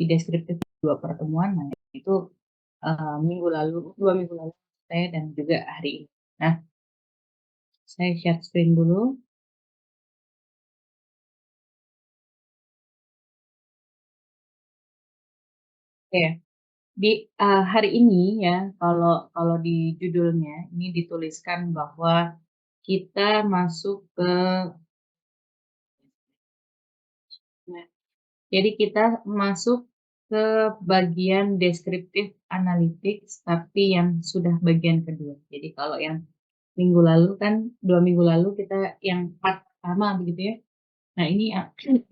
di deskriptif 2 pertemuan. Nah, itu, minggu lalu 2 minggu lalu saya dan juga hari ini. Nah, saya share screen dulu. Oke, di, hari ini ya, kalau kalau di judulnya ini dituliskan bahwa kita masuk ke nah, jadi kita masuk ke bagian deskriptif analytics, tapi yang sudah bagian kedua. Jadi kalau yang minggu lalu kan 2 minggu lalu kita yang part pertama begitu ya. Nah ini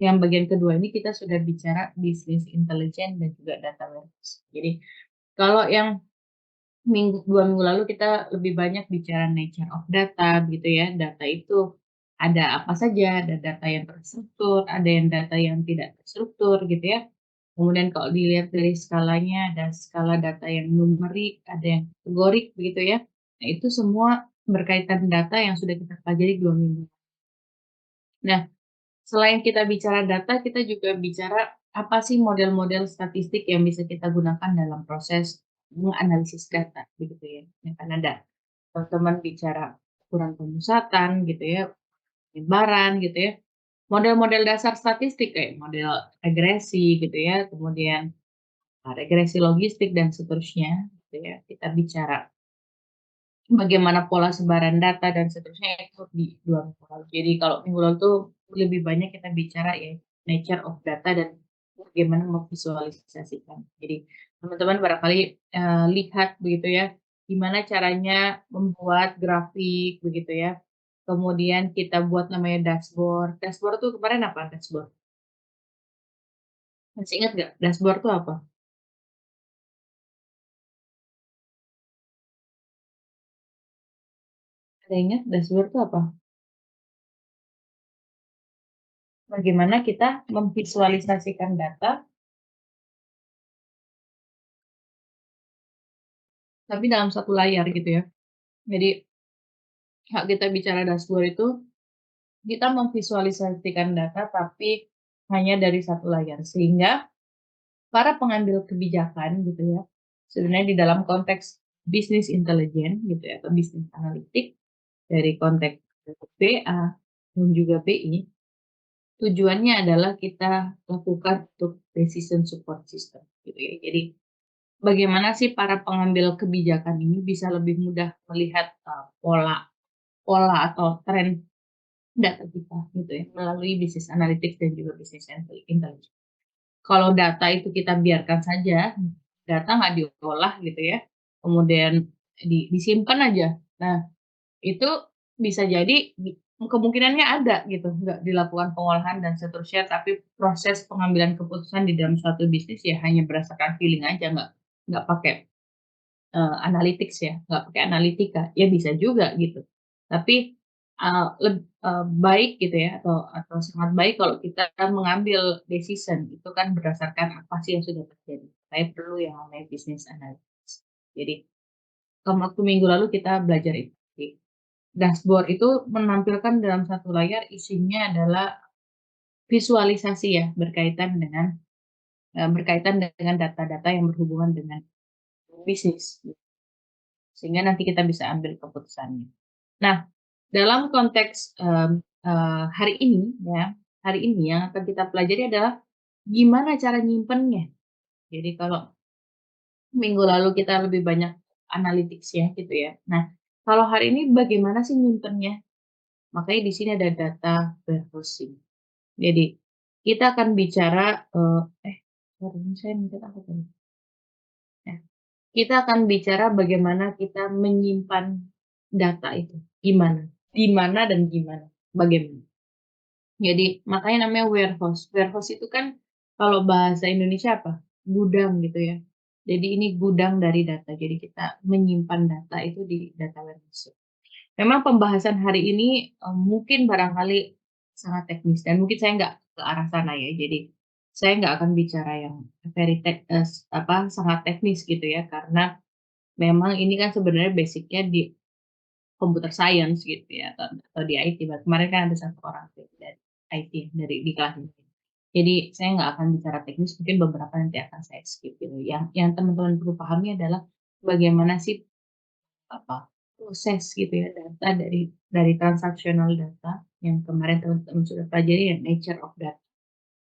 yang bagian kedua ini kita sudah bicara business intelligence dan juga data warehouse. Jadi kalau yang 2 minggu lalu kita lebih banyak bicara nature of data gitu ya. Data itu ada apa saja, ada data yang terstruktur, ada yang data yang tidak terstruktur gitu ya. Kemudian kalau dilihat dari skalanya, ada skala data yang numerik, ada yang kategorik begitu ya. Nah itu semua berkaitan data yang sudah kita pelajari 2 minggu. Nah, selain kita bicara data, kita juga bicara apa sih model-model statistik yang bisa kita gunakan dalam proses menganalisis data, begitu ya. Ya kan ada teman-teman bicara ukuran pemusatan gitu ya, penyebaran gitu ya. Model-model dasar statistik kayak model regresi gitu ya, kemudian regresi logistik dan seterusnya gitu ya. Kita bicara bagaimana pola sebaran data dan seterusnya itu di 2 minggu lalu. Jadi kalau minggu lalu tuh lebih banyak kita bicara ya nature of data dan bagaimana memvisualisasikan. Jadi teman-teman barangkali, lihat begitu ya, gimana caranya membuat grafik begitu ya. Kemudian kita buat namanya dashboard. Dashboard tuh kemarin apa dashboard? Masih ingat nggak dashboard tuh apa? Ada ingat dashboard tuh apa? Bagaimana kita memvisualisasikan data tapi dalam satu layar gitu ya. Jadi, saat kita bicara dashboard itu, kita memvisualisasikan data tapi hanya dari satu layar. Sehingga para pengambil kebijakan gitu ya, sebenarnya di dalam konteks business intelligence gitu ya, atau business analytic dari konteks BA dan juga BI, tujuannya adalah kita lakukan untuk decision support system gitu ya. Jadi bagaimana sih para pengambil kebijakan ini bisa lebih mudah melihat, pola pola atau tren data kita gitu ya, melalui bisnis analytics dan juga bisnis intelligence. Kalau data itu kita biarkan saja, data nggak diolah gitu ya, kemudian disimpan aja. Nah, itu bisa jadi kemungkinannya ada gitu, nggak dilakukan pengolahan dan seterusnya, tapi proses pengambilan keputusan di dalam suatu bisnis ya hanya berdasarkan feeling aja, nggak pakai analytics ya, nggak pakai analitika, ya bisa juga gitu. Tapi, baik gitu ya atau sangat baik kalau kita mengambil decision itu kan berdasarkan apa sih yang sudah terjadi. Saya perlu yang namanya business analytics. Jadi, waktu minggu lalu kita belajar itu. Jadi, dashboard itu menampilkan dalam satu layar isinya adalah visualisasi ya berkaitan dengan data-data yang berhubungan dengan bisnis. Sehingga nanti kita bisa ambil keputusannya. Nah, dalam konteks, hari ini ya, hari ini yang akan kita pelajari adalah gimana cara nyimpennya. Jadi kalau minggu lalu kita lebih banyak analytics ya gitu ya. Nah, kalau hari ini bagaimana sih nyimpennya? Makanya di sini ada data warehousing. Jadi kita akan bicara, sorry ini saya mencet apa tadi? Ya, kita akan bicara bagaimana kita menyimpan data itu, gimana, di mana dan gimana, bagaimana. Jadi makanya namanya warehouse. Warehouse itu kan kalau bahasa Indonesia apa? Gudang gitu ya. Jadi ini gudang dari data. Jadi kita menyimpan data itu di data warehouse. Memang pembahasan hari ini mungkin barangkali sangat teknis dan mungkin saya nggak ke arah sana ya. Jadi saya nggak akan bicara yang sangat teknis gitu ya karena memang ini kan sebenarnya basicnya di computer science gitu ya atau di IT. Kemarin kan ada satu orang tuh dari IT dari di kelas ini. Jadi saya nggak akan bicara teknis, mungkin beberapa nanti akan saya skip gitu. Yang teman-teman perlu pahami adalah bagaimana sih apa proses gitu ya data dari transaksional data yang kemarin teman-teman sudah pelajari ya nature of data.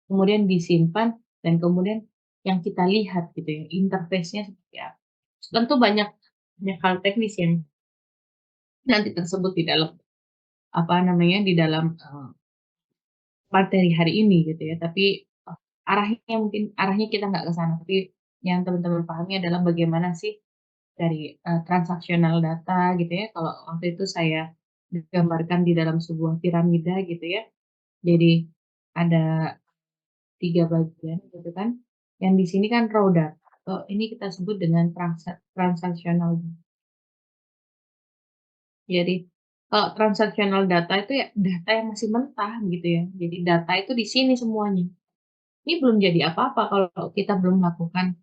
Kemudian disimpan dan kemudian yang kita lihat gitu ya interface-nya seperti apa. Tentu banyak banyak hal teknis yang nanti tersebut di dalam apa namanya di dalam materi hari ini gitu ya. Tapi arahnya kita nggak ke sana. Tapi yang teman-teman pahami adalah bagaimana sih dari, transaksional data gitu ya, kalau waktu itu saya digambarkan di dalam sebuah piramida gitu ya. Jadi ada 3 bagian gitu kan, yang di sini kan raw data atau ini kita sebut dengan transaksional. Jadi kalau transaksional data itu ya data yang masih mentah gitu ya. Jadi data itu di sini semuanya. Ini belum jadi apa-apa kalau kita belum melakukan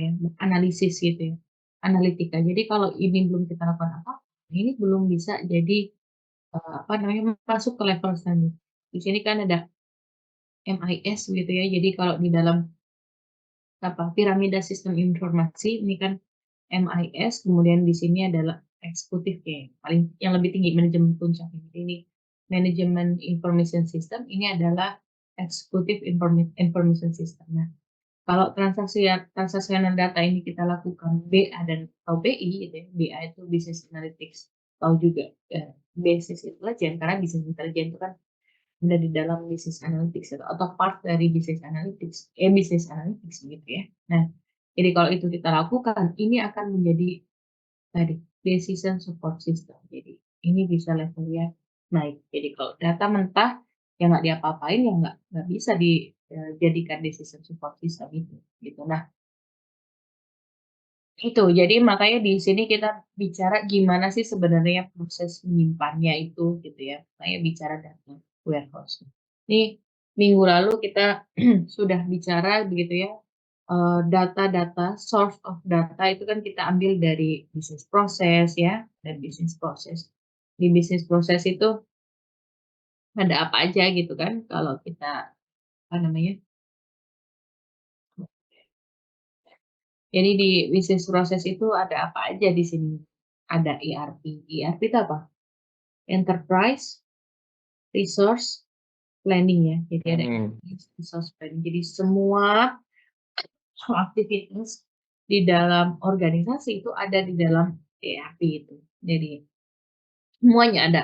ya, analisis gitu ya, analitika. Jadi kalau ini belum kita lakukan apa, ini belum bisa jadi, apa namanya, masuk ke level selanjutnya. Di sini kan ada MIS gitu ya, jadi kalau di dalam apa, piramida sistem informasi ini kan MIS, kemudian di sini adalah eksekutif ya, paling yang lebih tinggi manajemen puncak. Jadi ini manajemen information system, ini adalah eksekutif information system. Nah, kalau transaksional data ini kita lakukan BA dan atau BI gitu ya, BA itu Business Analytics, atau juga, Business Intelligence karena Business Intelligence itu kan ada di dalam Business Analytics atau part dari Business Analytics gitu ya. Nah, jadi kalau itu kita lakukan, ini akan menjadi tadi, decision support system. Jadi ini bisa levelnya naik. Jadi kalau data mentah, yang nggak diapa-apain, ya nggak bisa dijadikan decision support system itu, gitu. Nah, itu, jadi makanya di sini kita bicara gimana sih sebenarnya proses menyimpannya itu gitu ya, makanya bicara data warehouse. Ini minggu lalu kita sudah bicara begitu ya, data-data, source of data itu kan kita ambil dari bisnis proses ya, dan bisnis proses. Di bisnis proses itu ada apa aja gitu kan kalau kita, apa namanya, jadi di bisnis proses itu ada apa aja di sini, ada ERP. ERP itu apa? Enterprise Resource Planning ya, jadi ada Mhm. Enterprise Resource Planning. Jadi semua aktivitas di dalam organisasi itu ada di dalam ERP itu. Jadi semuanya ada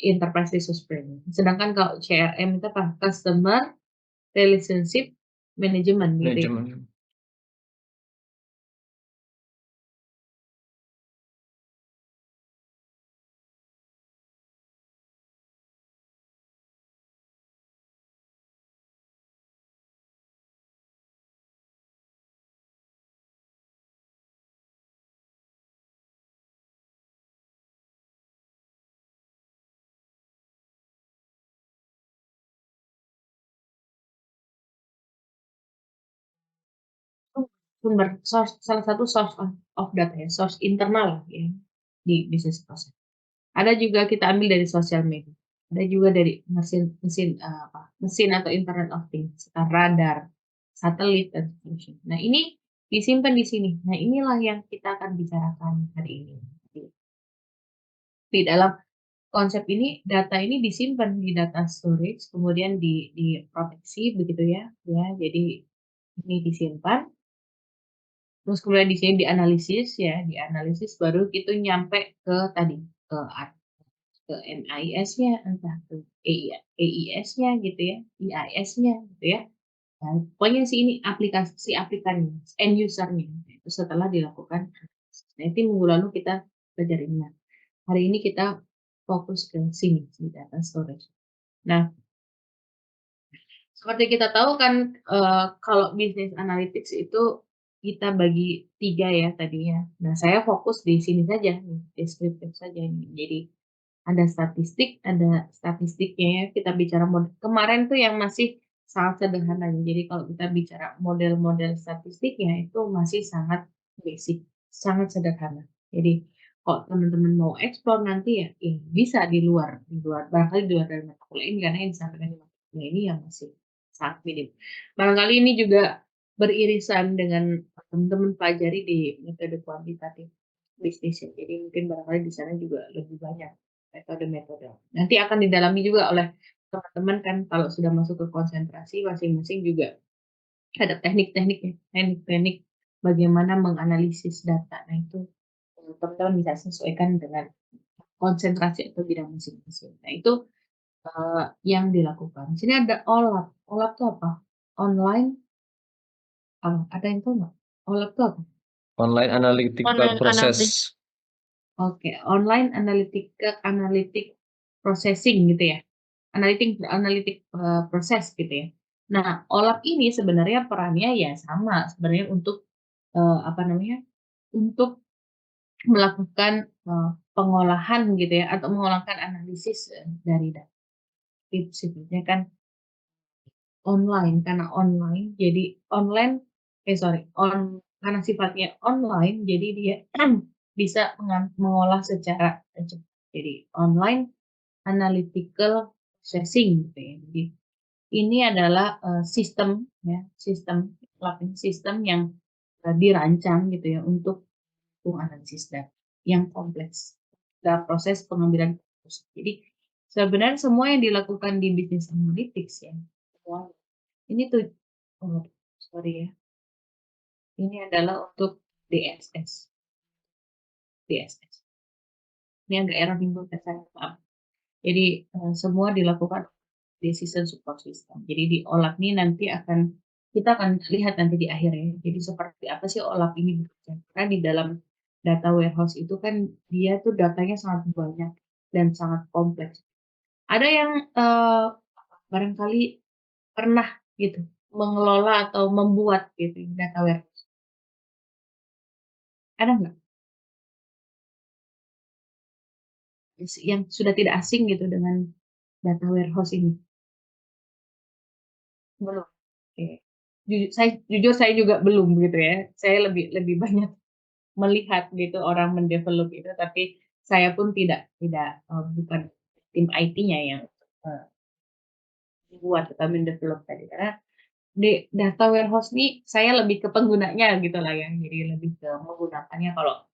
Enterprise Resource Planning. Sedangkan kalau CRM itu apa? Customer Relationship Management gitu ya. Manajemen. Itu salah satu source of data ya, source internal ya di bisnis proses. Ada juga kita ambil dari sosial media. Ada juga dari mesin mesin, mesin atau Internet of Things, radar, satelit, dan seterusnya. Nah, ini disimpan di sini. Nah, inilah yang kita akan bicarakan hari ini. Di dalam konsep ini, data ini disimpan di data storage, kemudian diproteksi begitu ya, ya. Jadi ini disimpan, terus kemudian di sini dianalisis ya, dianalisis baru itu nyampe ke tadi, ke ke MIS-nya, entah ke EIS-nya gitu ya, EIS-nya gitu ya. Nah, pokoknya sih ini si aplikannya, end user-nya, itu setelah dilakukan analisis. Nah, itu minggu lalu kita pelajarin. Nah, hari ini kita fokus ke sini, di data storage. Nah, seperti kita tahu kan, kalau bisnis analytics itu kita bagi 3 ya tadinya. Nah, saya fokus di sini saja nih, deskriptif saja nih. Jadi ada statistiknya ya, kita bicara kemarin tuh yang masih sangat sederhana ya. Jadi kalau kita bicara model-model statistiknya itu masih sangat basic, sangat sederhana. Jadi kalau teman-teman mau eksplor nanti ya, ya bisa di luar barangkali di luar dari mata kuliah ini karena yang disampaikan di mata kuliah ini yang masih sangat minim. Barangkali ini juga beririsan dengan teman-teman pelajari di metode kuantitatif bisnis ya. Jadi mungkin barangkali di sana juga lebih banyak metode-metode. Nanti akan didalami juga oleh teman-teman kan kalau sudah masuk ke konsentrasi masing-masing juga ada teknik-tekniknya, teknik-teknik bagaimana menganalisis data. Nah itu teman-teman bisa sesuaikan dengan konsentrasi atau bidang masing-masing. Nah itu yang dilakukan. Di sini ada OLAP. OLAP itu apa? Online, ada yang tahu nggak? OLAP itu apa? Online Analytical Online analytic. Process. Oke, online analytic processing gitu ya. Analytic proses gitu ya. Nah, OLAP ini sebenarnya perannya ya sama sebenarnya untuk apa namanya? Untuk melakukan pengolahan gitu ya atau melakukan analisis dari data. Itu sebetulnya kan online, karena online jadi online sorry, karena sifatnya online jadi dia bisa mengolah secara cepat. Jadi online analytical processing gitu ya. Jadi ini adalah sistem ya, sistem yang dirancang gitu ya untuk analisis data yang kompleks dalam proses pengambilan keputusan. Jadi sebenarnya semua yang dilakukan di bisnis analytics ya, semua ini tuh, oh, sorry ya, ini adalah untuk DSS. DSS. Ini agak error nih Bu, saya maaf. Jadi semua dilakukan decision support system. Jadi di OLAP ini nanti kita akan lihat nanti di akhir ya. Jadi seperti apa sih OLAP ini bekerja? Karena di dalam data warehouse itu kan dia tuh datanya sangat banyak dan sangat kompleks. Ada yang barangkali pernah gitu mengelola atau membuat gitu data warehouse. Ada nggak? Yang sudah tidak asing gitu dengan data warehouse ini? Belum. Oke. Jujur saya juga belum gitu ya. Saya lebih lebih banyak melihat gitu orang mendevelop itu, tapi saya pun tidak tidak bukan tim IT-nya yang eee, membuat atau mendevelop tadi. Karena di data warehouse nih saya lebih ke penggunanya gitu lah ya. Jadi lebih ke menggunakannya kalau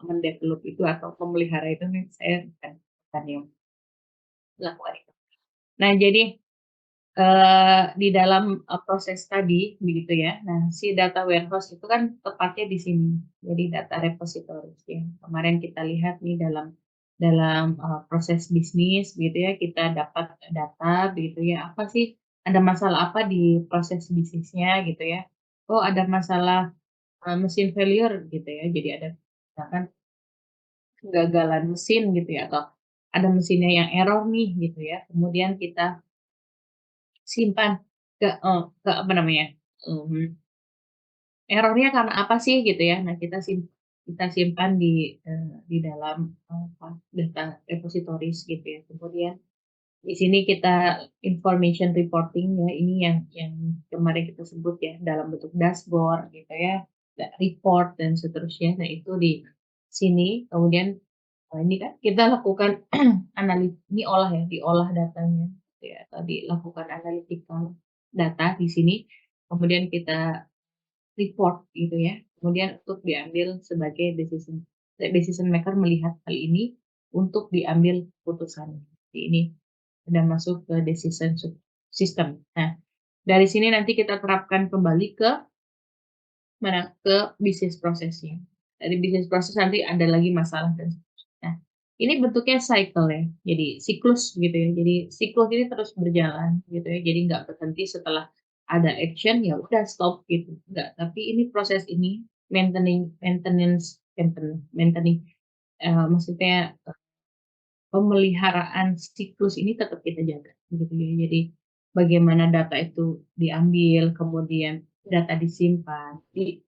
mendevelop itu atau memelihara itu nih saya bukan yang melakukan itu. Nah jadi di dalam, proses tadi begitu ya. Nah, si data warehouse itu kan tepatnya di sini, jadi data repository ya. Kemarin kita lihat nih dalam, proses bisnis gitu ya, kita dapat data begitu ya, apa sih, ada masalah apa di proses bisnisnya gitu ya. Oh ada masalah, mesin failure gitu ya, jadi ada misalkan kegagalan mesin gitu ya, atau ada mesinnya yang error nih gitu ya, kemudian kita simpan ke apa namanya, mmm, error-nya karena apa sih gitu ya. Nah kita simpan di dalam, apa, data repositories gitu ya. Kemudian di sini kita information reporting ya, ini yang kemarin kita sebut ya dalam bentuk dashboard gitu ya, report dan seterusnya. Nah itu di sini kemudian, ini kan kita lakukan ini diolah datanya gitu ya, atau dilakukan analytical data di sini, kemudian kita report gitu ya, kemudian untuk diambil sebagai decision maker melihat hal ini untuk diambil keputusan. Jadi ini sudah masuk ke decision system. Nah, dari sini nanti kita terapkan kembali ke mana, ke bisnis prosesnya. Dari bisnis proses nanti ada lagi masalah dan seterusnya. Nah, ini bentuknya cycle ya, jadi siklus gitu ya. Jadi siklus ini terus berjalan gitu ya, jadi nggak berhenti setelah ada action, ya udah stop gitu, enggak. Tapi ini proses ini maintenance maintaining, maksudnya pemeliharaan siklus ini tetap kita jaga, gitu ya. Jadi bagaimana data itu diambil, kemudian data disimpan,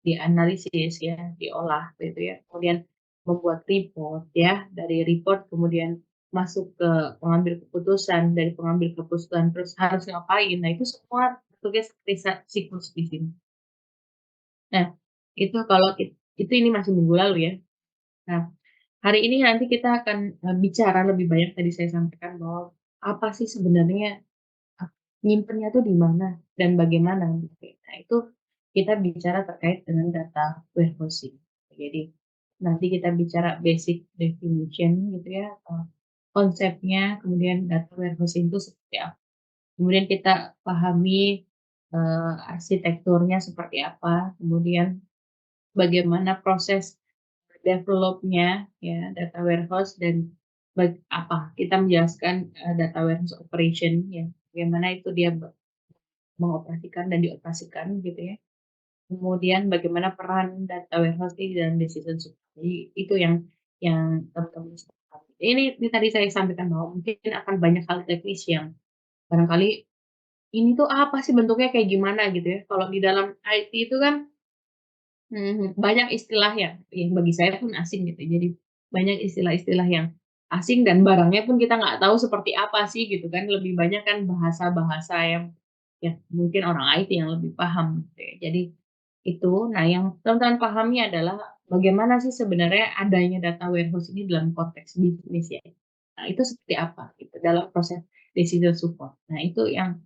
dianalisis ya, diolah gitu ya, kemudian membuat report ya, dari report kemudian masuk ke pengambil keputusan, dari pengambil keputusan terus harus ngapain. Nah, itu semua bentuknya seperti siklus di sini. Nah, itu kalau itu ini masih minggu lalu ya. Nah, hari ini nanti kita akan, bicara lebih banyak tadi saya sampaikan bahwa apa sih sebenarnya, nyimpennya tuh di mana. dan bagaimana gitu ya. Nah, itu kita bicara terkait dengan data warehousing. Jadi nanti kita bicara basic definition gitu ya, konsepnya, kemudian data warehousing itu seperti apa. Kemudian kita pahami arsitekturnya seperti apa, kemudian bagaimana proses developnya ya data warehouse dan apa kita menjelaskan data warehouse operation ya, bagaimana itu dia mengoperasikan dan dioperasikan gitu ya. Kemudian bagaimana peran data warehouse di dalam decision support. Jadi itu yang teman-teman bisa pahami. Ini tadi saya sampaikan bahwa mungkin akan banyak hal teknis yang barangkali ini tuh apa sih bentuknya kayak gimana gitu ya. Kalau di dalam IT itu kan banyak istilah yang bagi saya pun asing gitu. Jadi banyak istilah-istilah yang asing dan barangnya pun kita nggak tahu seperti apa sih gitu kan. Lebih banyak kan bahasa-bahasa yang ya mungkin orang IT yang lebih paham gitu ya. Jadi itu, nah yang teman-teman pahami adalah bagaimana sih sebenarnya adanya data warehouse ini dalam konteks bisnis ya. Nah, itu seperti apa gitu dalam proses decision support. Nah, itu yang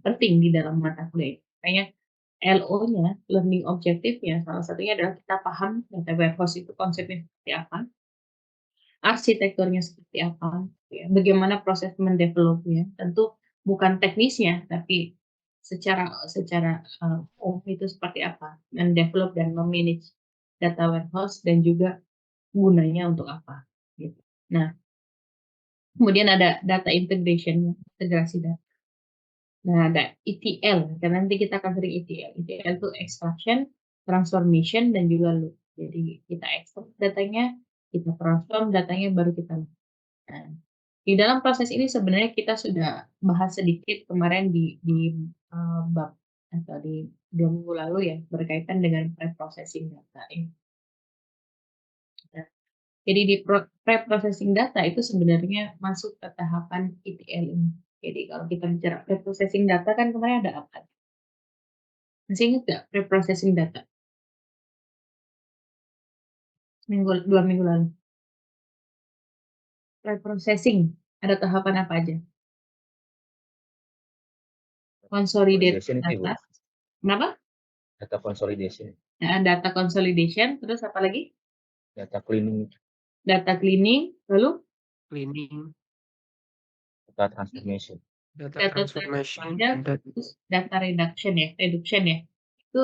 penting di dalam mata kuliah. Makanya LO-nya, learning objective-nya, salah satunya adalah kita paham data warehouse itu konsepnya seperti apa, arsitekturnya seperti apa, gitu ya, bagaimana proses mendevelopnya. Tentu bukan teknisnya, tapi secara secara umum itu seperti apa, mendevelop dan memanage data warehouse dan juga gunanya untuk apa, gitu. Nah, kemudian ada data integration, integrasi data. Nah, ada ETL, karena nanti kita akan sering ETL. ETL itu extraction, transformation, dan juga loop. Jadi kita ekstrak datanya, kita transform datanya, baru kita loop. Nah, di dalam proses ini sebenarnya kita sudah bahas sedikit kemarin di bab atau di 2 minggu lalu ya, berkaitan dengan pre-processing data ini. Nah, jadi di pre-processing data itu sebenarnya masuk ke tahapan ETL ini. Jadi kalau kita bicara pre-processing data kan kemarin ada apa? Masih ingat nggak pre-processing data? 2 minggu lalu. Pre-processing, ada tahapan apa aja? Consolidate Consolidation itu, Ibu, data. Kenapa? data consolidation, Nah, data consolidation, terus apa lagi? data cleaning, Data cleaning, lalu Cleaning, data transformation. data data transformation, transformation, dan terus data reduction ya. Itu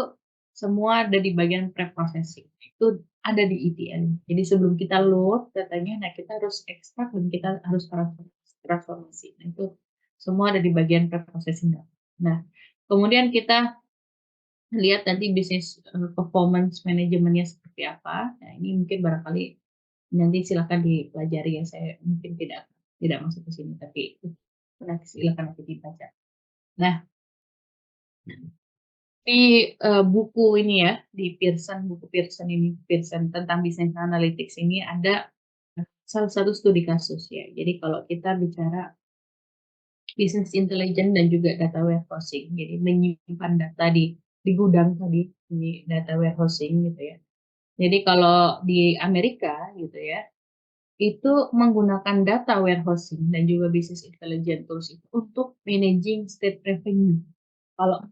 semua ada di bagian pre-processing. Itu ada di ETL. Jadi sebelum kita load datanya, nah kita harus ekstrak dan kita harus transformasi. Nah, itu semua ada di bagian pre-processing data. Nah, kemudian kita lihat nanti bisnis performance manajemennya seperti apa. Nah, ini mungkin barangkali nanti silakan dipelajari ya. Saya mungkin tidak masuk ke sini, tapi nanti silakan nanti dibaca. Nah, di buku ini ya, di buku Pearson ini, Pearson tentang business analytics ini ada salah satu studi kasus ya. Jadi kalau kita bicara business intelligence dan juga data warehousing, jadi menyimpan data di gudang tadi, di data warehousing gitu ya. Jadi kalau di Amerika gitu ya, itu menggunakan data warehousing dan juga business intelligence tools itu untuk managing state revenue. Kalau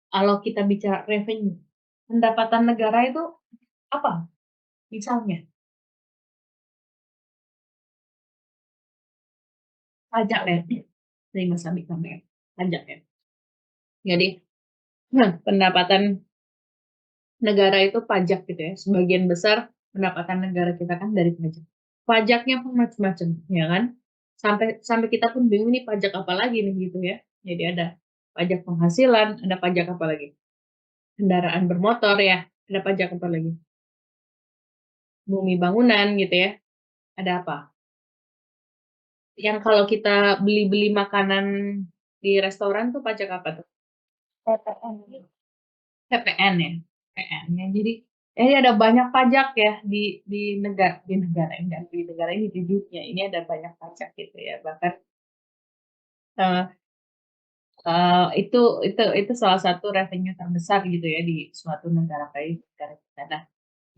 kalau kita bicara revenue, pendapatan negara itu apa? Misalnya pajak ya, dari Mas Abi sampaikan, pajak ya. Jadi, pendapatan negara itu pajak gitu ya. Sebagian besar pendapatan negara kita kan dari pajak. Pajaknya pun macam-macam, ya kan? Sampai sampai kita pun bingung nih pajak apa lagi nih gitu ya. Jadi ada pajak penghasilan, ada pajak apa lagi? Kendaraan bermotor ya, ada pajak apa lagi? Bumi bangunan gitu ya. Ada apa? Yang kalau kita beli-beli makanan di restoran tuh pajak apa tuh? PPN. PPN ya? PPN ya. Jadi ini ada banyak pajak ya di negara enggak di negara ini di dunia ini ada banyak pajak gitu ya. Bahkan eh, itu salah satu revenue terbesar gitu ya di suatu negara kayak negara kita. Nah,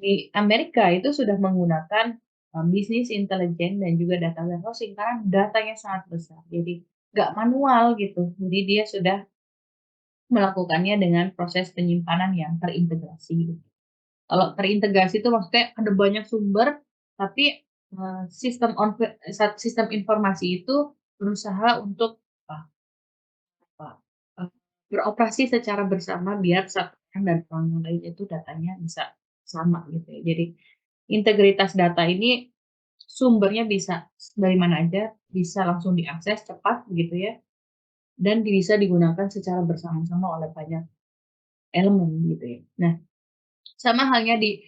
di Amerika itu sudah menggunakan bisnis intelijen dan juga data warehousing karena datanya sangat besar. Jadi nggak manual gitu. Jadi dia sudah melakukannya dengan proses penyimpanan yang terintegrasi. Kalau terintegrasi itu maksudnya ada banyak sumber, tapi, sistem informasi itu berusaha untuk apa apa, eee, beroperasi secara bersama biar satu orang dan orang lain itu datanya bisa sama gitu ya. Jadi integritas data ini sumbernya bisa dari mana aja, bisa langsung diakses cepat gitu ya, dan bisa digunakan secara bersama-sama oleh banyak elemen gitu ya. Nah, sama halnya di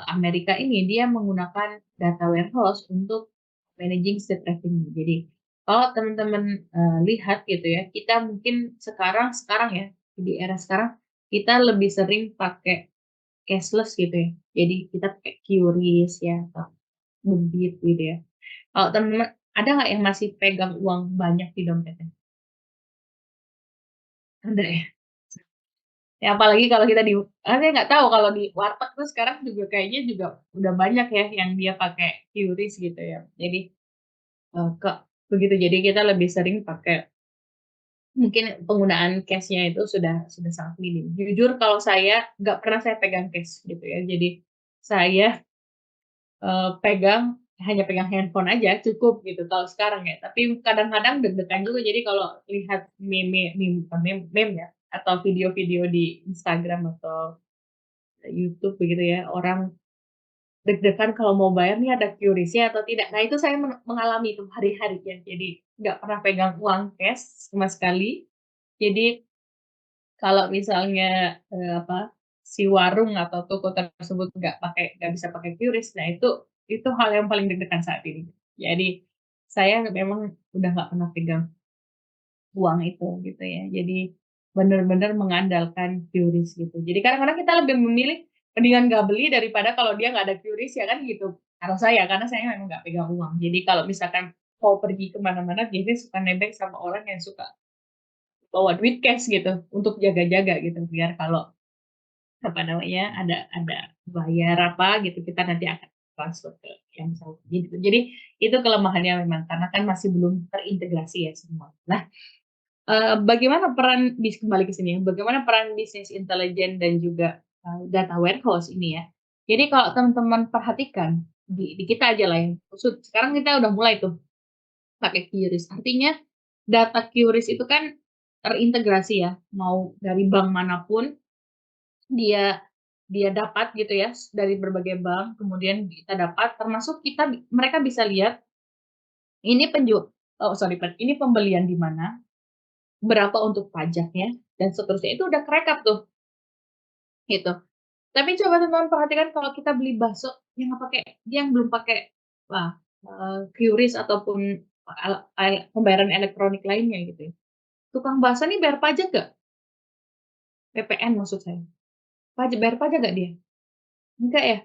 Amerika ini, dia menggunakan data warehouse untuk managing state revenue. Jadi, kalau teman-teman, lihat gitu ya, kita mungkin sekarang sekarang ya, di era sekarang, kita lebih sering pakai cashless gitu ya. Jadi kita pakai QRIS ya, atau Debit gitu ya. Kalau teman-teman ada nggak yang masih pegang uang banyak di dompetnya? Ada ya? Ya apalagi kalau kita di saya nggak tahu kalau di warteg tuh sekarang juga kayaknya juga udah banyak ya yang dia pakai QRIS gitu ya. Jadi, Kak begitu, jadi kita lebih sering pakai mungkin penggunaan cash-nya itu sudah sangat minim. Jujur kalau saya nggak pernah saya pegang cash gitu ya. Jadi saya, hanya pegang handphone aja cukup gitu kalau sekarang ya. Tapi kadang-kadang deg-degan juga, jadi kalau lihat bukan meme ya, atau video-video di Instagram atau YouTube begitu ya, orang deg-degan kalau mau bayar nih ada QRIS-nya atau tidak. Nah itu saya mengalami itu hari-hari ya, jadi nggak pernah pegang uang cash sama sekali. Jadi kalau misalnya, si warung atau toko tersebut nggak bisa pakai QRIS, nah itu hal yang paling deg-degan saat ini. Jadi saya memang udah nggak pernah pegang uang itu gitu ya. Jadi bener-bener mengandalkan QRIS gitu. Jadi kadang-kadang kita lebih memilih mendingan nggak beli daripada kalau dia nggak ada QRIS ya kan gitu. Kalau saya, karena saya memang nggak pegang uang. Jadi kalau misalkan mau pergi ke mana-mana biasanya suka nebeng sama orang yang suka bawa duit cash gitu untuk jaga-jaga gitu, biar kalau apa namanya, ada bayar apa gitu, kita nanti akan transfer ke yang bersangkutan gitu. Jadi itu kelemahannya memang karena kan masih belum terintegrasi ya semua. Nah, bagaimana peran kembali ke sini ya, bagaimana peran bisnis intelijen dan juga, data warehouse ini ya. Jadi kalau teman-teman perhatikan di kita aja lah yang khusus sekarang kita udah mulai tuh pakai QRIS. Artinya data QRIS itu kan terintegrasi ya, mau dari bank manapun dia dia dapat gitu ya, dari berbagai bank, kemudian kita dapat, termasuk mereka bisa lihat ini oh sorry, ini pembelian di mana, berapa untuk pajaknya, dan seterusnya. Itu udah kerekap tuh, gitu. Tapi coba teman-teman perhatikan kalau kita beli bakso yang belum pakai, QRIS ataupun pembayaran elektronik lainnya gitu ya. Tukang bakso nih bayar pajak nggak? PPN maksud saya. Bayar pajak nggak dia? Enggak ya?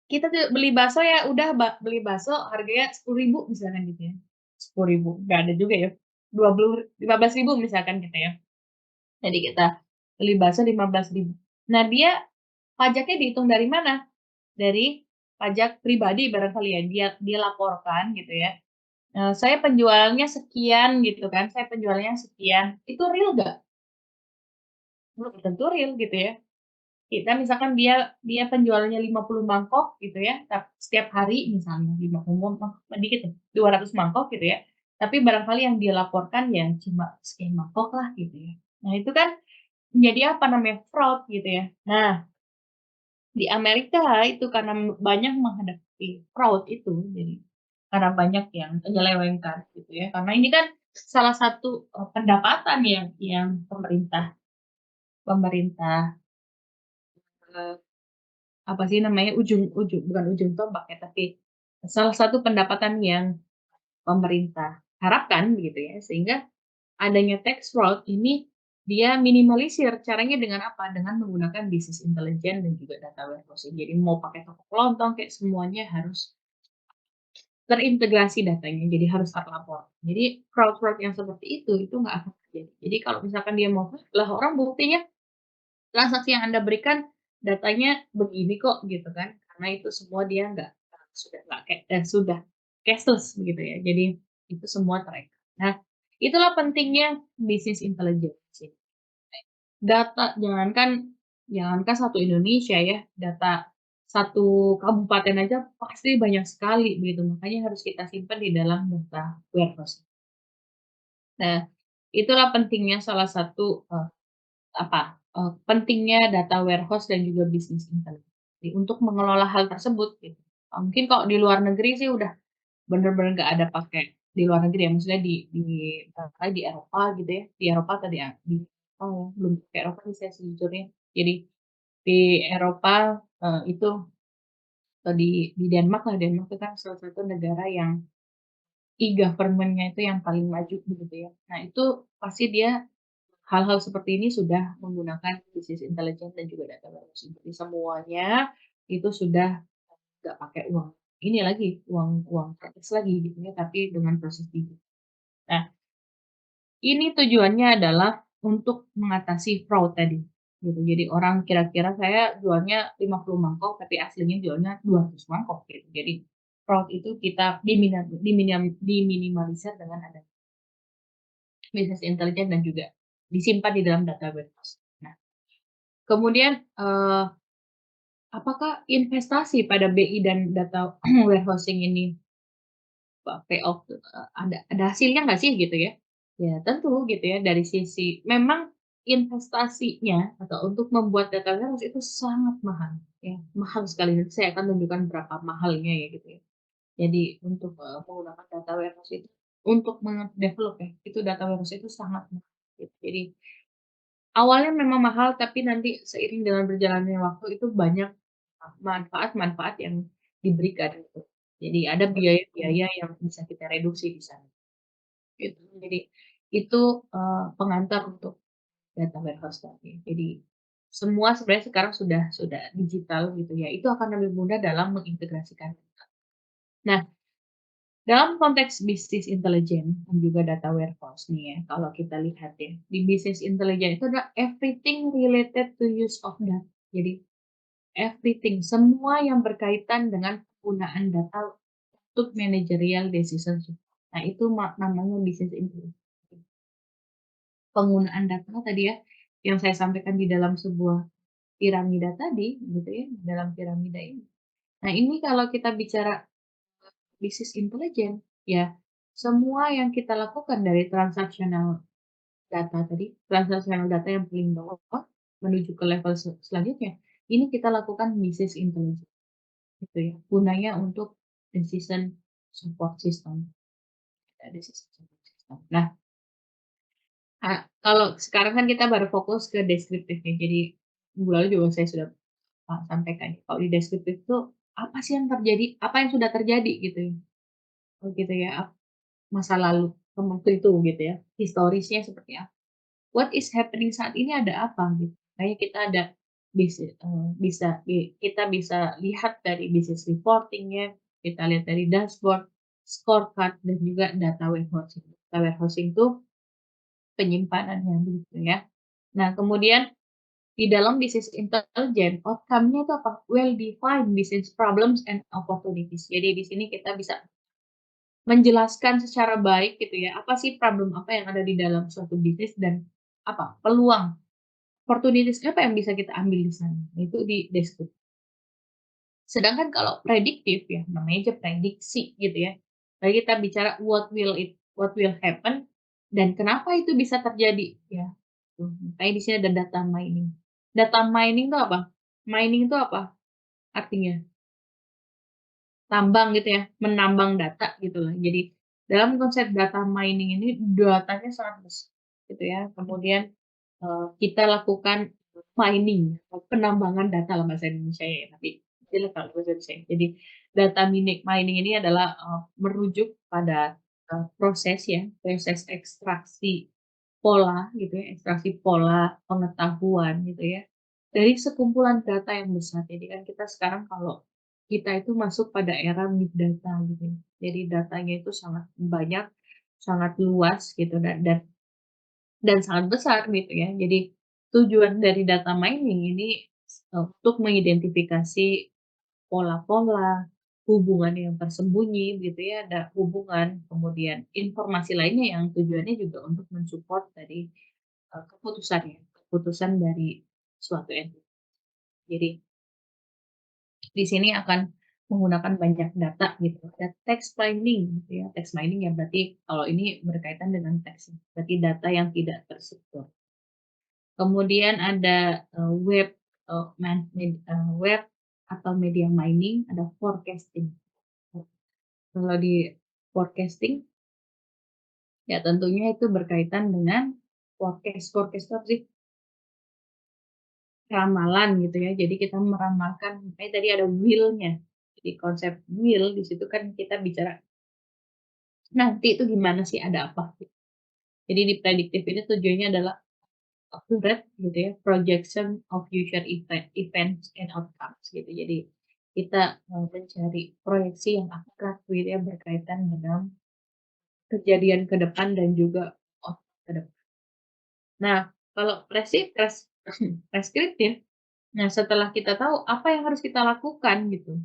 Kita tuh beli bakso ya udah beli bakso harganya 10.000 misalkan gitu ya, 10.000 nggak ada juga ya, 15.000 misalkan gitu ya. Jadi kita beli bakso 15.000. Nah dia pajaknya dihitung dari mana? Dari pajak pribadi barangkali ya, dia dia laporkan gitu ya, "Saya penjualnya sekian," gitu kan, "saya penjualnya sekian." Itu real nggak? Belum tentu real gitu ya. Kita misalkan dia dia penjualannya 50 mangkok gitu ya, setiap hari misalnya 50 mangkok mah dikit ya, 200 mangkok gitu ya, tapi barangkali yang dia laporkan ya cuma sekian mangkok lah gitu ya. Nah itu kan menjadi apa namanya, fraud gitu ya. Nah, di Amerika itu karena banyak menghadapi fraud itu, jadi karena banyak yang menyelewengkan gitu ya, karena ini kan salah satu, pendapatan yang pemerintah pemerintah, eee apa sih namanya, bukan ujung tombak ya, tapi salah satu pendapatan yang pemerintah harapkan begitu ya, sehingga adanya tax fraud ini dia minimalisir. Caranya dengan apa? Dengan menggunakan bisnis intelijen dan juga data warehousing. Jadi mau pakai toko kelontong kayak semuanya harus terintegrasi datanya, jadi harus terlapor. Jadi fraud-fraud yang seperti itu nggak akan terjadi. Jadi kalau misalkan dia mau, "Lah orang buktinya transaksi yang Anda berikan datanya begini kok," gitu kan. Karena itu semua dia nggak, sudah nggak sudah cashless begitu ya. Jadi itu semua terekam. Nah, itulah pentingnya bisnis intelligence sih. data jangankan satu Indonesia ya, data satu kabupaten aja pasti banyak sekali begitu, makanya harus kita simpan di dalam data warehouse. Nah, itulah pentingnya salah satu, pentingnya data warehouse dan juga bisnis intelligence untuk mengelola hal tersebut gitu. Mungkin kalau di luar negeri sih udah bener-bener nggak ada pakai di luar negeri ya, maksudnya di barangkali di Eropa gitu ya, di Eropa atau belum ke Eropa sih saya sejujurnya. Jadi di Eropa, itu atau di Denmark lah, Denmark itu kan salah satu negara yang e-government-nya itu yang paling maju begitu ya. Nah itu pasti dia hal-hal seperti ini sudah menggunakan business intelligence dan juga data warehousing. Jadi semuanya itu sudah nggak pakai uang ini lagi, uang uang kertas lagi gitu ya, tapi dengan proses digital. Nah, ini tujuannya adalah untuk mengatasi fraud tadi, gitu. Jadi orang kira-kira saya jualnya 50 mangkok, tapi aslinya jualnya 200 mangkok gitu. Jadi fraud itu kita diminimalisir dengan ada business intelligence dan juga disimpan di dalam data warehouse. Nah, kemudian, apakah investasi pada BI dan data warehousing ini pay off, ada hasilnya nggak sih gitu ya? Ya tentu gitu ya dari sisi memang investasinya atau untuk membuat data warehouse itu sangat mahal ya, mahal sekali. Nanti saya akan tunjukkan berapa mahalnya ya gitu ya. Jadi untuk, menggunakan data warehouse itu untuk develop ya, itu data warehouse itu sangat mahal gitu. Jadi awalnya memang mahal tapi nanti seiring dengan berjalannya waktu itu banyak, manfaat-manfaat yang diberikan gitu. Jadi ada biaya-biaya yang bisa kita reduksi di sana. Gitu. Jadi itu, pengantar untuk data warehouse tadi. Jadi semua sebenarnya sekarang sudah digital gitu ya, itu akan lebih mudah dalam mengintegrasikan. Nah, dalam konteks bisnis intelijen dan juga data warehouse nih ya, kalau kita lihat ya, di bisnis intelijen itu ada everything related to use of data. Jadi everything, semua yang berkaitan dengan penggunaan data untuk managerial decision. Nah, itu namanya bisnis intelijen. Penggunaan data tadi ya, yang saya sampaikan di dalam sebuah piramida tadi, gitu ya, dalam piramida ini. Nah, ini kalau kita bicara bisnis intelijen, ya semua yang kita lakukan dari transaksional data tadi, transaksional data yang paling bawah menuju ke level selanjutnya, ini kita lakukan bisnis intelijen, gitu ya. Gunanya untuk decision support system, decision support system. Nah, kalau sekarang kan kita baru fokus ke deskriptif ya, jadi minggu lalu juga saya sudah sampaikan, kalau di deskriptif itu apa sih yang terjadi, apa yang sudah terjadi gitu ya, gitu ya, masa lalu waktu itu gitu ya, historisnya seperti apa, what is happening saat ini ada apa gitu. Makanya kita ada kita bisa lihat dari business reporting-nya, kita lihat dari dashboard, scorecard, dan juga data warehousing. Data warehousing itu penyimpanannya begitu ya. Nah, kemudian di dalam bisnis intelijen, outcome-nya itu apa? Well defined business problems and opportunities. Jadi di sini kita bisa menjelaskan secara baik gitu ya, apa sih problem apa yang ada di dalam suatu bisnis dan apa peluang, opportunities apa yang bisa kita ambil di sana. Nah, itu di deskripsi. Sedangkan kalau prediktif ya, namanya aja prediksi gitu ya. Lalu kita bicara what will happen dan kenapa itu bisa terjadi ya. Makanya di sini ada data mining. Data mining itu apa? Mining itu apa artinya? Tambang gitu ya, menambang data gitu loh. Jadi dalam konsep data mining ini datanya sangat besar gitu ya. Kemudian, kita lakukan mining, penambangan data lah bahasa Indonesia ya, tapi jelek kalau bahasa Indonesia. Jadi data mining ini adalah, merujuk pada, proses ya, proses ekstraksi pola gitu ya, ekstraksi pola pengetahuan gitu ya, dari sekumpulan data yang besar. Jadi kan kita sekarang kalau kita itu masuk pada era big data gitu ya. Jadi datanya itu sangat banyak, sangat luas gitu dan sangat besar gitu ya. Jadi tujuan dari data mining ini untuk mengidentifikasi pola-pola, hubungan yang tersembunyi gitu ya, ada hubungan, kemudian informasi lainnya yang tujuannya juga untuk mensupport dari, keputusan ya. keputusan dari suatu entitas. Jadi di sini akan menggunakan banyak data gitu. Ada text mining gitu ya. Text mining ya berarti kalau ini berkaitan dengan teks, berarti data yang tidak terstruktur. Kemudian ada web web atau media mining, ada forecasting. Kalau di forecasting ya tentunya itu berkaitan dengan forecast. Forecast itu apa sih? Ramalan gitu ya. Jadi kita meramalkan, tadi ada will-nya. Jadi konsep will di situ kan kita bicara nanti itu gimana sih, ada apa. Jadi di prediktif ini tujuannya adalah accurate gitu ya, projection of future events and outcomes gitu. Jadi kita mencari proyeksi yang akurat gitu ya berkaitan dengan kejadian ke depan dan juga outcome ke depan. Nah, kalau preskriptif, nah setelah kita tahu apa yang harus kita lakukan gitu,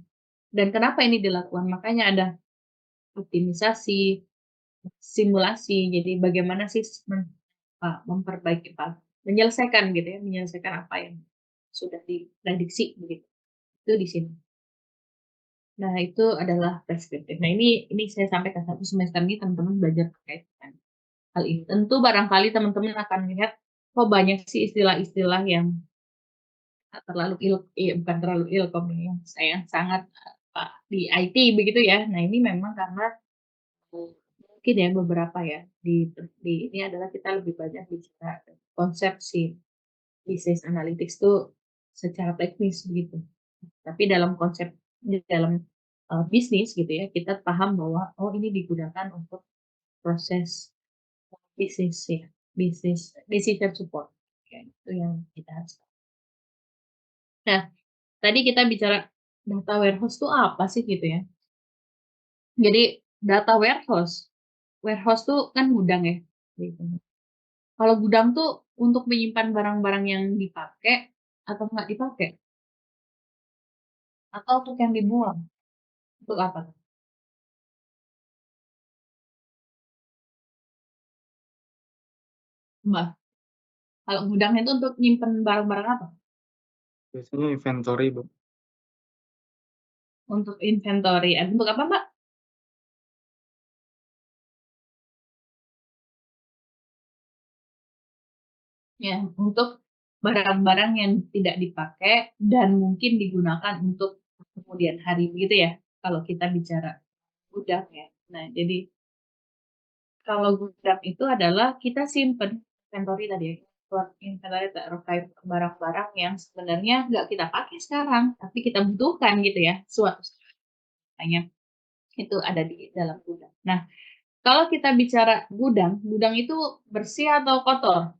dan kenapa ini dilakukan, makanya ada optimisasi, simulasi. Jadi bagaimana sih memperbaiki menyelesaikan gitu ya, menyelesaikan apa yang sudah diprediksi begitu. Itu di sini. Nah, itu adalah preskriptif. Nah, ini saya sampaikan satu semester ini teman-teman belajar terkait dengan hal ini. Tentu barangkali teman-teman akan melihat kok banyak sih istilah-istilah yang terlalu bukan terlalu ilkom ya, saya sangat di IT begitu ya. Nah, ini memang karena mungkin ya beberapa ya di ini adalah kita lebih banyak bicara konsep si business analytics itu secara teknis begitu. Tapi dalam konsep di dalam bisnis gitu ya, kita paham bahwa oh ini digunakan untuk proses bisnis ya, bisnis decision support. Ya, itu yang kita harus. Nah, tadi kita bicara data warehouse itu apa sih gitu ya. Jadi data warehouse, warehouse tuh kan gudang ya. Gitu. Kalau gudang tuh untuk menyimpan barang-barang yang dipakai atau nggak dipakai, atau untuk yang dibuang, untuk apa? Mbak, kalau gudang itu untuk nyimpen barang-barang apa? Biasanya inventory, Bu. Untuk inventory. Untuk apa, Mbak? Ya, untuk barang-barang yang tidak dipakai dan mungkin digunakan untuk kemudian hari begitu ya. Kalau kita bicara gudang ya. Nah, jadi kalau gudang itu adalah kita simpen inventory tadi ya. Inventory terkait barang-barang yang sebenarnya nggak kita pakai sekarang, tapi kita butuhkan gitu ya. Suatu hanya itu ada di dalam gudang. Nah, kalau kita bicara gudang, gudang itu bersih atau kotor?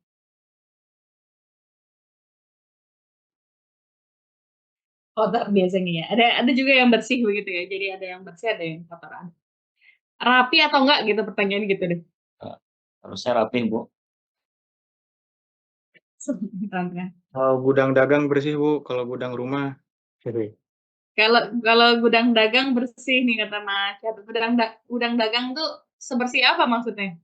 Kotor biasanya ya. Ada juga yang bersih begitu ya. Jadi ada yang bersih, ada yang kotor. Rapi atau enggak gitu pertanyaan gitu deh. Harusnya rapi, Bu. Kalau gudang dagang bersih, Bu, kalau gudang rumah gitu. Kalau kalau gudang dagang bersih nih kata Mas. Gudang dagang tuh sebersih apa maksudnya?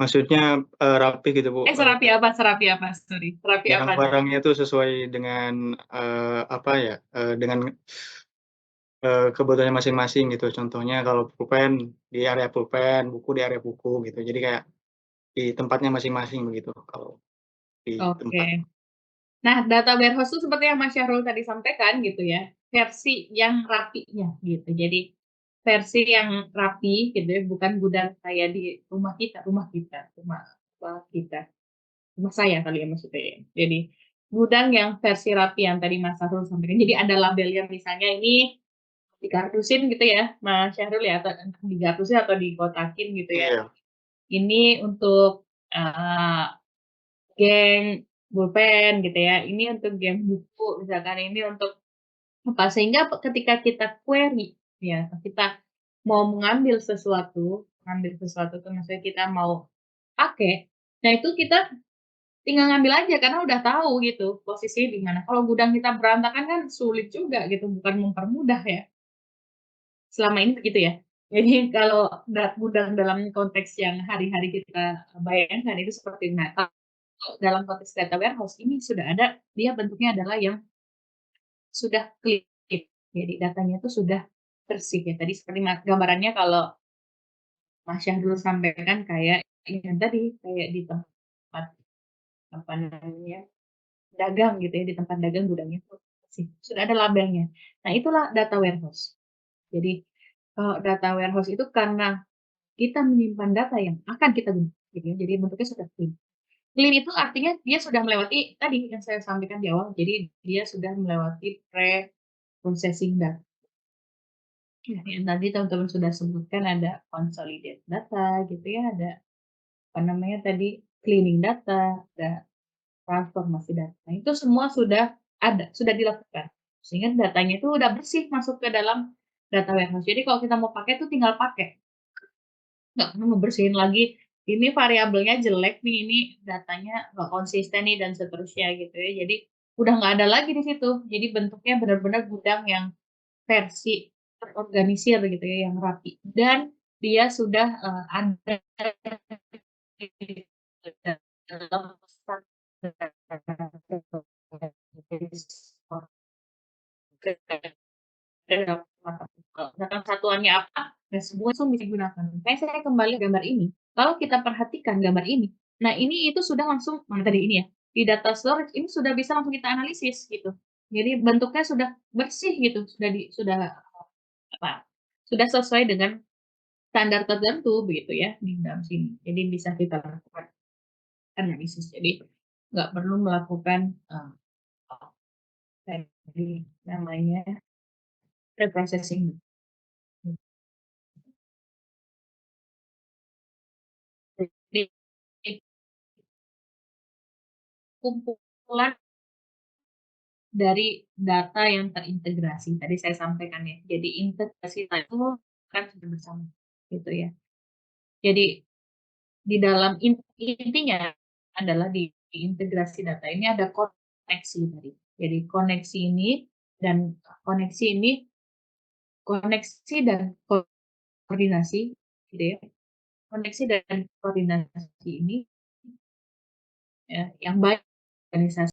Maksudnya, rapi gitu, Bu, Serapi apa? Serapi apa? Sorry. Serapi apa? barang-barangnya tuh sesuai dengan, apa ya, dengan, kebutuhannya masing-masing gitu. Contohnya kalau pulpen di area pulpen, buku di area buku gitu. Jadi kayak di tempatnya masing-masing begitu kalau di tempat. Oke. Nah, data warehouse itu seperti yang Mas Syahrul tadi sampaikan gitu ya, versi yang rapinya gitu. Jadi versi yang rapi gitu ya, bukan gudang kayak di rumah kita, rumah saya kali ya maksudnya ya. Jadi gudang yang versi rapi yang tadi Mas Syahrul sampaikan. Jadi ada labelnya misalnya ini dikartusin gitu ya, Mas Syahrul ya, atau dikartusin atau dikotakin gitu ya. Iya. Ini untuk geng pulpen gitu ya, ini untuk geng buku misalkan, ini untuk apa, sehingga ketika kita query ya, kita mau mengambil sesuatu tuh maksudnya kita mau pakai, nah itu kita tinggal ngambil aja karena udah tahu gitu posisinya di mana. Kalau gudang kita berantakan kan sulit juga gitu, bukan mempermudah ya. Selama ini begitu ya. Jadi kalau gudang dalam konteks yang hari-hari kita bayangkan itu seperti Natal. kalau dalam konteks data warehouse ini sudah ada, dia bentuknya adalah yang sudah clean. Jadi datanya itu sudah bersih ya. Tadi seperti gambarannya kalau Mas Syahrul sampaikan kayak yang tadi, kayak di tempat, apa namanya, dagang gitu ya, di tempat dagang gudangnya tuh bersih, sudah ada labelnya. Nah, itulah data warehouse. Jadi, data warehouse itu karena kita menyimpan data yang akan kita gunakan gitu ya, jadi bentuknya sudah clean. Clean itu artinya dia sudah melewati tadi yang saya sampaikan di awal, jadi dia sudah melewati pre-processing data. Nah, yang tadi teman-teman sudah sebutkan ada consolidate data gitu ya, ada apa namanya tadi, cleaning data, ada transformasi data. Nah, itu semua sudah ada, sudah dilakukan. Sehingga datanya itu udah bersih masuk ke dalam data warehouse. Jadi kalau kita mau pakai tuh tinggal pakai, nggak perlu ngebersihin lagi, ini variabelnya jelek nih, ini datanya nggak konsisten nih, dan seterusnya gitu ya. Jadi udah nggak ada lagi di situ. Jadi bentuknya benar-benar gudang yang versi terorganisir gitu ya, yang rapi. Dan dia sudah, ada di dalam kalau misalkan satuannya apa, dan semua itu bisa digunakan. Makanya saya kembali ke gambar ini, kalau kita perhatikan gambar ini, nah ini itu sudah langsung mana tadi ini ya, di data storage ini sudah bisa langsung kita analisis gitu. Jadi bentuknya sudah bersih gitu, sudah apa, sudah sesuai dengan standar tertentu begitu ya di dalam sini. Jadi bisa kita lakukan analisis. Jadi nggak perlu melakukan, tadi namanya pre-processing. Jadi kumpulan dari data yang terintegrasi, tadi saya sampaikan ya. Jadi integrasi itu kan sudah bersama, gitu ya. Jadi di dalam intinya adalah di integrasi data ini ada koneksi tadi. Jadi koneksi ini, koneksi dan koordinasi, gitu ya. Koneksi dan koordinasi ini ya, yang baik organisasi